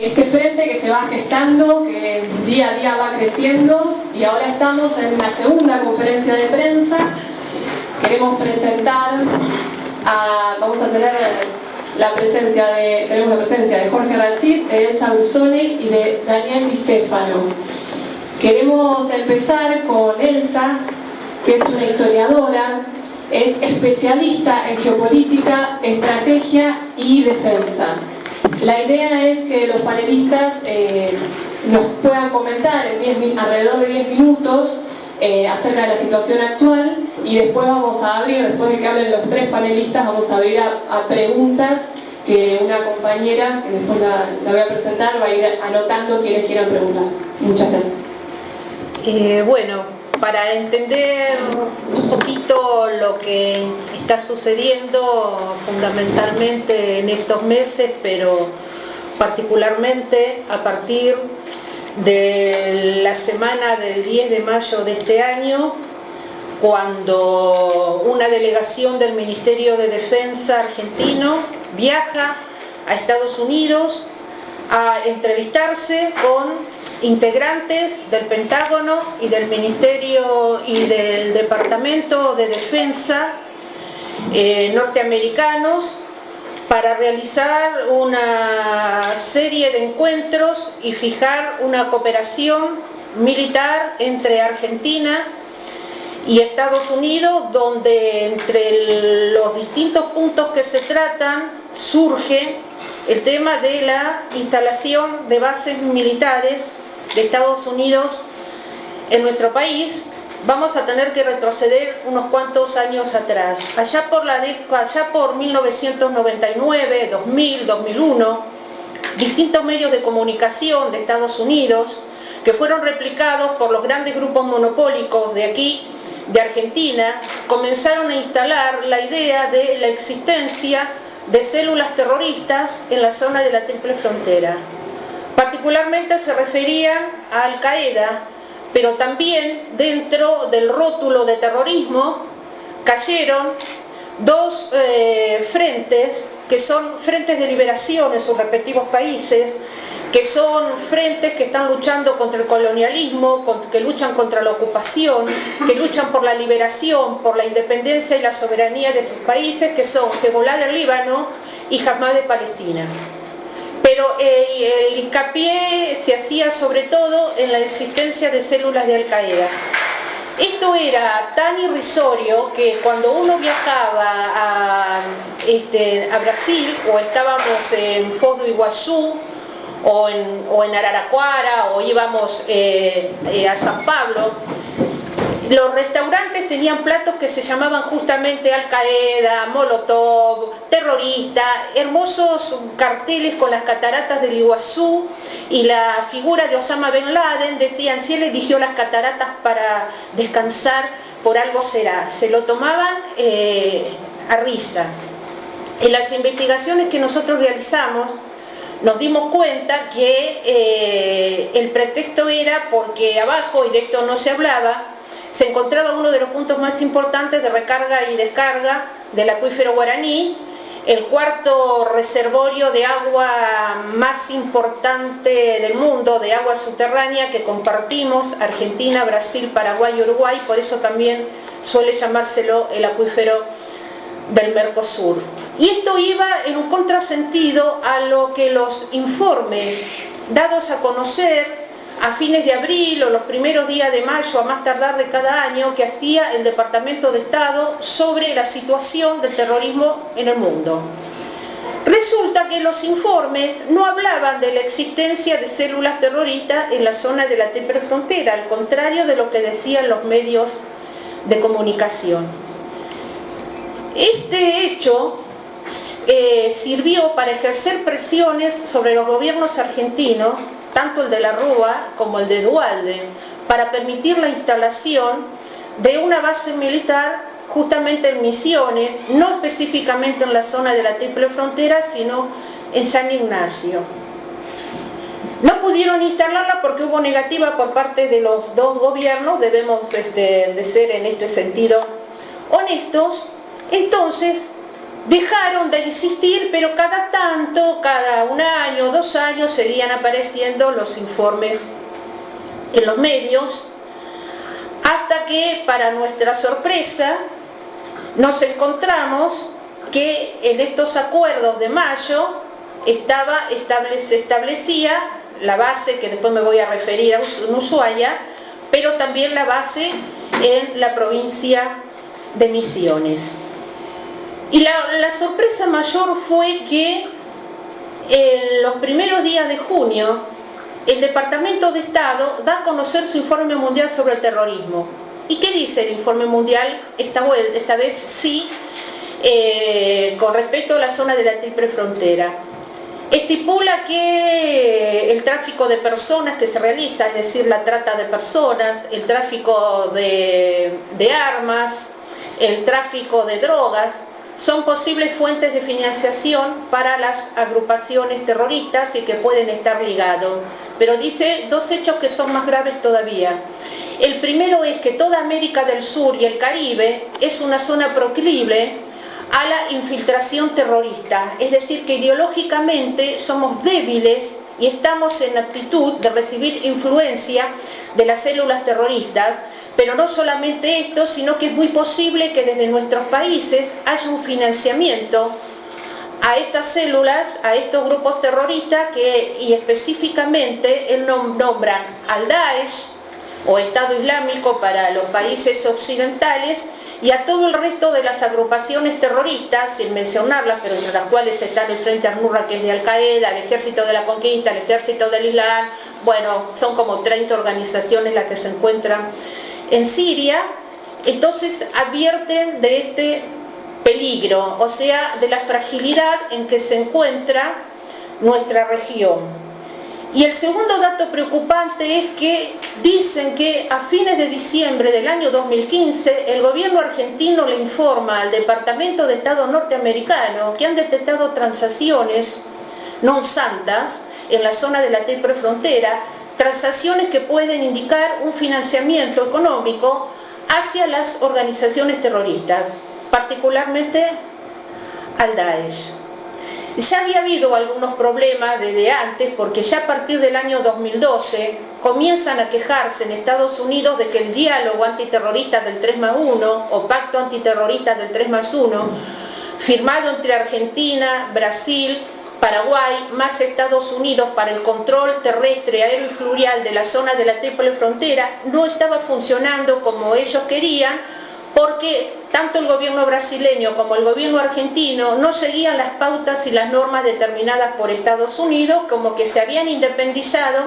Este frente que se va gestando, que día a día va creciendo, y ahora estamos en la segunda conferencia de prensa. Queremos presentar vamos a tener tenemos la presencia de Jorge Rachid, de Elsa Busoni y de Daniel Di Stefano. Queremos empezar con Elsa, que es una historiadora, es especialista en geopolítica, estrategia y defensa. La idea es que los panelistas nos puedan comentar en alrededor de 10 minutos acerca de la situación actual, y después vamos a abrir, después de que hablen los tres panelistas, vamos a abrir a preguntas que una compañera, que después la voy a presentar, va a ir anotando quienes quieran preguntar. Muchas gracias. Bueno, para entender un poquito lo que está sucediendo fundamentalmente en estos meses, pero particularmente a partir de la semana del 10 de mayo de este año, cuando una delegación del Ministerio de Defensa argentino viaja a Estados Unidos a entrevistarse con integrantes del Pentágono y del Ministerio y del Departamento de Defensa norteamericanos para realizar una serie de encuentros y fijar una cooperación militar entre Argentina y Estados Unidos, donde entre los distintos puntos que se tratan surge el tema de la instalación de bases militares de Estados Unidos en nuestro país. Vamos a tener que retroceder unos cuantos años atrás. Allá por 1999, 2000, 2001, distintos medios de comunicación de Estados Unidos, que fueron replicados por los grandes grupos monopólicos de aquí, de Argentina, comenzaron a instalar la idea de la existencia de células terroristas en la zona de la Triple Frontera. Particularmente se referían a Al Qaeda, pero también dentro del rótulo de terrorismo cayeron dos frentes, que son frentes de liberación en sus respectivos países, que son frentes que están luchando contra el colonialismo, que luchan contra la ocupación, que luchan por la liberación, por la independencia y la soberanía de sus países, que son Hezbollah del Líbano y Hamas de Palestina. Pero el hincapié se hacía sobre todo en la existencia de células de Al Qaeda. Esto era tan irrisorio que cuando uno viajaba a Brasil, o estábamos en Foz do Iguazú, o en Araraquara, o íbamos a San Pablo, los restaurantes tenían platos que se llamaban justamente Al Qaeda, Molotov, terrorista, hermosos carteles con las cataratas del Iguazú y la figura de Osama Bin Laden. Decían, si él eligió las cataratas para descansar, por algo será. Se lo tomaban a risa. En las investigaciones que nosotros realizamos, nos dimos cuenta que el pretexto era porque abajo, y de esto no se hablaba, se encontraba uno de los puntos más importantes de recarga y descarga del acuífero Guaraní, el cuarto reservorio de agua más importante del mundo, de agua subterránea, que compartimos Argentina, Brasil, Paraguay y Uruguay. Por eso también suele llamárselo el acuífero del Mercosur. Y esto iba en un contrasentido a lo que los informes dados a conocer a fines de abril o los primeros días de mayo, a más tardar de cada año, que hacía el Departamento de Estado sobre la situación del terrorismo en el mundo. Resulta que los informes no hablaban de la existencia de células terroristas en la zona de la Triple Frontera, al contrario de lo que decían los medios de comunicación. Este hecho sirvió para ejercer presiones sobre los gobiernos argentinos, tanto el de la Rúa como el de Duhalde, para permitir la instalación de una base militar justamente en Misiones, no específicamente en la zona de la Triple Frontera, sino en San Ignacio. No pudieron instalarla porque hubo negativa por parte de los dos gobiernos. Debemos de ser en este sentido honestos. Entonces dejaron de insistir, pero cada tanto, cada un año, 2 años, seguían apareciendo los informes en los medios, hasta que, para nuestra sorpresa, nos encontramos que en estos acuerdos de mayo se establecía la base, que después me voy a referir en Ushuaia, pero también la base en la provincia de Misiones. Y la sorpresa mayor fue que en los primeros días de junio el Departamento de Estado da a conocer su informe mundial sobre el terrorismo. ¿Y qué dice el informe mundial? Esta vez sí, con respecto a la zona de la Triple Frontera. Estipula que el tráfico de personas que se realiza, es decir, la trata de personas, el tráfico de armas, el tráfico de drogas, son posibles fuentes de financiación para las agrupaciones terroristas y que pueden estar ligados. Pero dice 2 hechos que son más graves todavía. El primero es que toda América del Sur y el Caribe es una zona proclive a la infiltración terrorista, es decir, que ideológicamente somos débiles y estamos en actitud de recibir influencia de las células terroristas. Pero no solamente esto, sino que es muy posible que desde nuestros países haya un financiamiento a estas células, a estos grupos terroristas y específicamente nombran al Daesh o Estado Islámico para los países occidentales y a todo el resto de las agrupaciones terroristas, sin mencionarlas, pero entre las cuales están el Frente Al-Nusra, que es de Al-Qaeda, el Ejército de la Conquista, el Ejército del Islam. Bueno, son como 30 organizaciones las que se encuentran en Siria. Entonces advierten de este peligro, o sea, de la fragilidad en que se encuentra nuestra región. Y el segundo dato preocupante es que dicen que a fines de diciembre del año 2015 el gobierno argentino le informa al Departamento de Estado norteamericano que han detectado transacciones non santas en la zona de la Triple Frontera, transacciones que pueden indicar un financiamiento económico hacia las organizaciones terroristas, particularmente al Daesh. Ya había habido algunos problemas desde antes, porque ya a partir del año 2012 comienzan a quejarse en Estados Unidos de que el diálogo antiterrorista del 3+1 o pacto antiterrorista del 3+1, firmado entre Argentina, Brasil, Paraguay, más Estados Unidos para el control terrestre, aéreo y fluvial de la zona de la Triple Frontera, no estaba funcionando como ellos querían, porque tanto el gobierno brasileño como el gobierno argentino no seguían las pautas y las normas determinadas por Estados Unidos, como que se habían independizado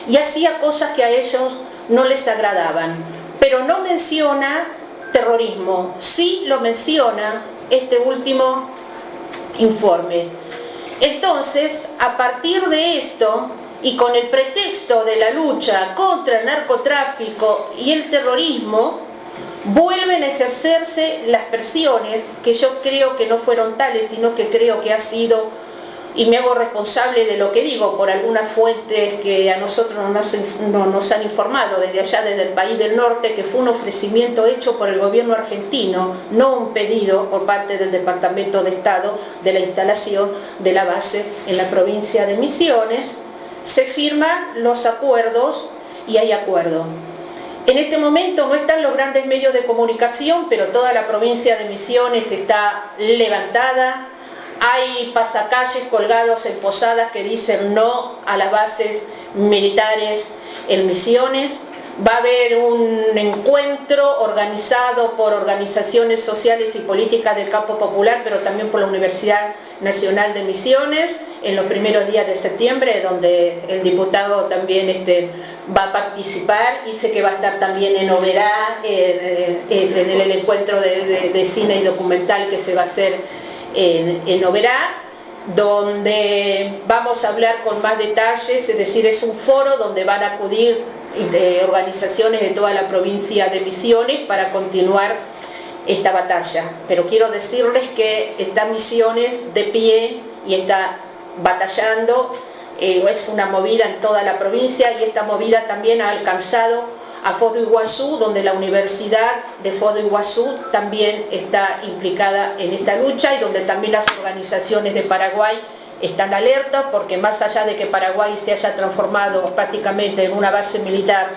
y hacía cosas que a ellos no les agradaban. Pero no menciona terrorismo, sí lo menciona este último informe. Entonces, a partir de esto, y con el pretexto de la lucha contra el narcotráfico y el terrorismo, vuelven a ejercerse las presiones, que yo creo que no fueron tales, sino que creo que ha sido, y me hago responsable de lo que digo, por algunas fuentes que a nosotros nos han informado desde allá, desde el país del norte, que fue un ofrecimiento hecho por el gobierno argentino, no un pedido por parte del Departamento de Estado de la instalación de la base en la provincia de Misiones. Se firman los acuerdos y hay acuerdo. En este momento no están los grandes medios de comunicación, pero toda la provincia de Misiones está levantada. Hay pasacalles colgados en posadas que dicen no a las bases militares en Misiones. Va a haber un encuentro organizado por organizaciones sociales y políticas del campo popular, pero también por la Universidad Nacional de Misiones, en los primeros días de septiembre, donde el diputado también va a participar, y sé que va a estar también en Oberá, en el encuentro de cine y documental que se va a hacer en Oberá, donde vamos a hablar con más detalles, es decir, es un foro donde van a acudir organizaciones de toda la provincia de Misiones para continuar esta batalla. Pero quiero decirles que está Misiones de pie y está batallando. Es una movida en toda la provincia, y esta movida también ha alcanzado a Foz do Iguazú, donde la Universidad de Foz do Iguazú también está implicada en esta lucha y donde también las organizaciones de Paraguay están alertas, porque más allá de que Paraguay se haya transformado prácticamente en una base militar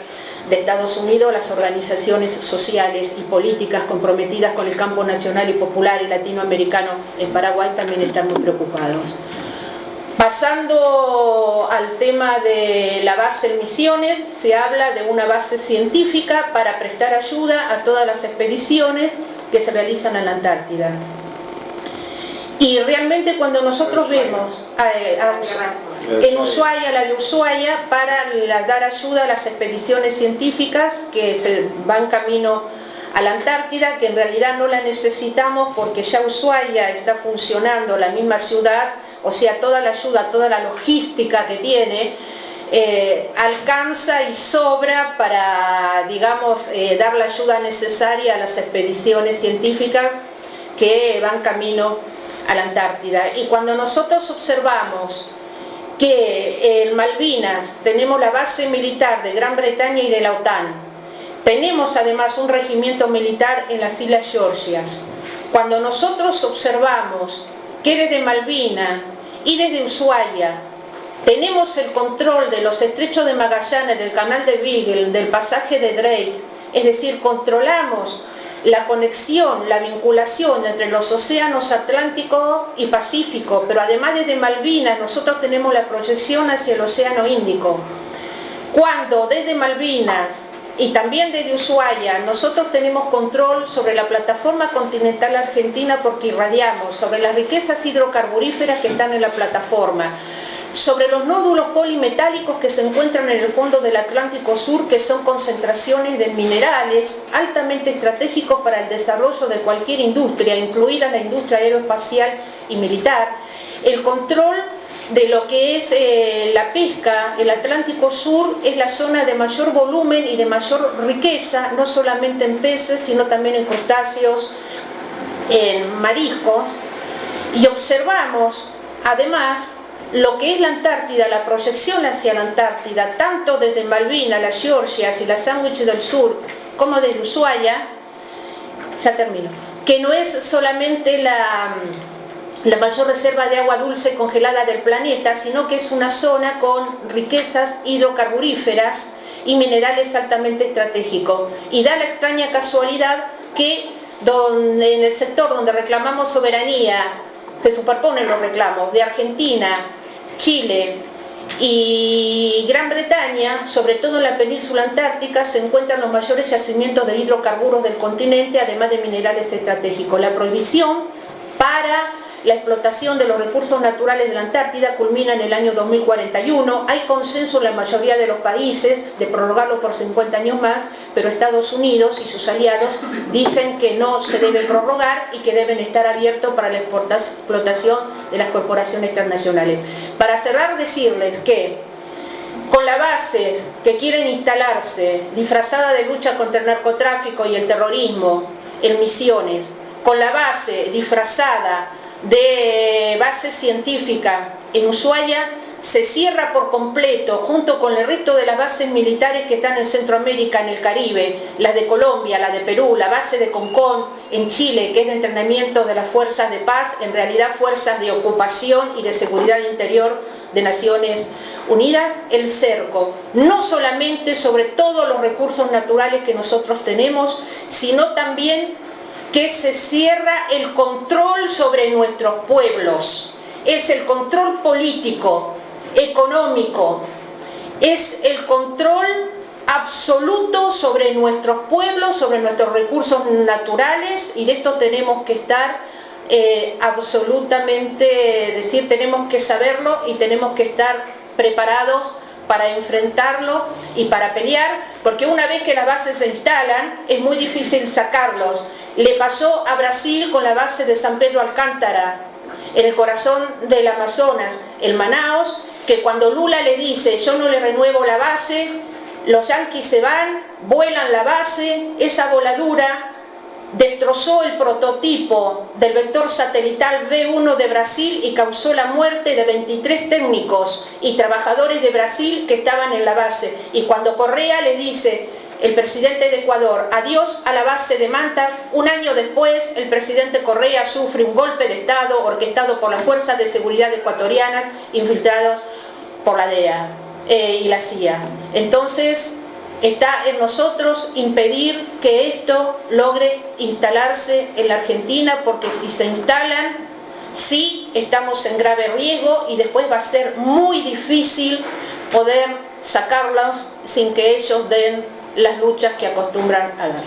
de Estados Unidos, las organizaciones sociales y políticas comprometidas con el campo nacional y popular y latinoamericano en Paraguay también están muy preocupados. Pasando al tema de la base en Misiones, se habla de una base científica para prestar ayuda a todas las expediciones que se realizan en la Antártida. Y realmente cuando nosotros vemos en Ushuaia, la de Ushuaia, para dar ayuda a las expediciones científicas que se van camino a la Antártida, que en realidad no la necesitamos porque ya Ushuaia está funcionando, la misma ciudad, o sea, toda la ayuda, toda la logística que tiene, alcanza y sobra para, digamos, dar la ayuda necesaria a las expediciones científicas que van camino a la Antártida. Y cuando nosotros observamos que en Malvinas tenemos la base militar de Gran Bretaña y de la OTAN, tenemos además un regimiento militar en las Islas Georgias, cuando nosotros observamos que desde Malvinas y desde Ushuaia tenemos el control de los estrechos de Magallanes, del canal de Beagle, del pasaje de Drake, es decir, controlamos la conexión, la vinculación entre los océanos Atlántico y Pacífico, pero además desde Malvinas nosotros tenemos la proyección hacia el océano Índico. Cuando desde Malvinas y también desde Ushuaia nosotros tenemos control sobre la plataforma continental argentina porque irradiamos sobre las riquezas hidrocarburíferas que están en la plataforma, sobre los nódulos polimetálicos que se encuentran en el fondo del Atlántico Sur, que son concentraciones de minerales altamente estratégicos para el desarrollo de cualquier industria, incluida la industria aeroespacial y militar, el control de lo que es la pesca. El Atlántico Sur es la zona de mayor volumen y de mayor riqueza, no solamente en peces, sino también en crustáceos, en mariscos, y observamos además lo que es la Antártida, la proyección hacia la Antártida, tanto desde Malvinas, las Georgias y las Sandwich del Sur, como desde Ushuaia, ya termino, que no es solamente la mayor reserva de agua dulce congelada del planeta, sino que es una zona con riquezas hidrocarburíferas y minerales altamente estratégicos. Y da la extraña casualidad que en el sector donde reclamamos soberanía, se superponen los reclamos de Argentina, Chile y Gran Bretaña, sobre todo en la península antártica, se encuentran los mayores yacimientos de hidrocarburos del continente, además de minerales estratégicos. La prohibición para la explotación de los recursos naturales de la Antártida culmina en el año 2041. Hay consenso en la mayoría de los países de prorrogarlo por 50 años más, pero Estados Unidos y sus aliados dicen que no se debe prorrogar y que deben estar abiertos para la explotación de las corporaciones transnacionales. Para cerrar, decirles que con la base que quieren instalarse, disfrazada de lucha contra el narcotráfico y el terrorismo en Misiones, con la base disfrazada de base científica en Ushuaia, se cierra por completo, junto con el resto de las bases militares que están en Centroamérica, en el Caribe, las de Colombia, la de Perú, la base de Concón en Chile, que es de entrenamiento de las fuerzas de paz, en realidad fuerzas de ocupación y de seguridad interior de Naciones Unidas, el cerco, no solamente sobre todos los recursos naturales que nosotros tenemos, sino también que se cierra el control sobre nuestros pueblos. Es el control político, económico, es el control absoluto sobre nuestros pueblos, sobre nuestros recursos naturales, y de esto tenemos que estar absolutamente, decir, tenemos que saberlo y tenemos que estar preparados para enfrentarlo y para pelear, porque una vez que las bases se instalan es muy difícil sacarlos. Le pasó a Brasil con la base de San Pedro Alcántara, en el corazón del Amazonas, el Manaos, que cuando Lula le dice yo no le renuevo la base, los yanquis se van, vuelan la base, esa voladura destrozó el prototipo del vector satelital B1 de Brasil y causó la muerte de 23 técnicos y trabajadores de Brasil que estaban en la base. Y cuando Correa le dice el presidente de Ecuador, adiós a la base de Manta. Un año después, el presidente Correa sufre un golpe de Estado orquestado por las fuerzas de seguridad ecuatorianas infiltrados por la DEA y la CIA. Entonces, está en nosotros impedir que esto logre instalarse en la Argentina, porque si se instalan, sí estamos en grave riesgo y después va a ser muy difícil poder sacarlos sin que ellos den las luchas que acostumbran a dar.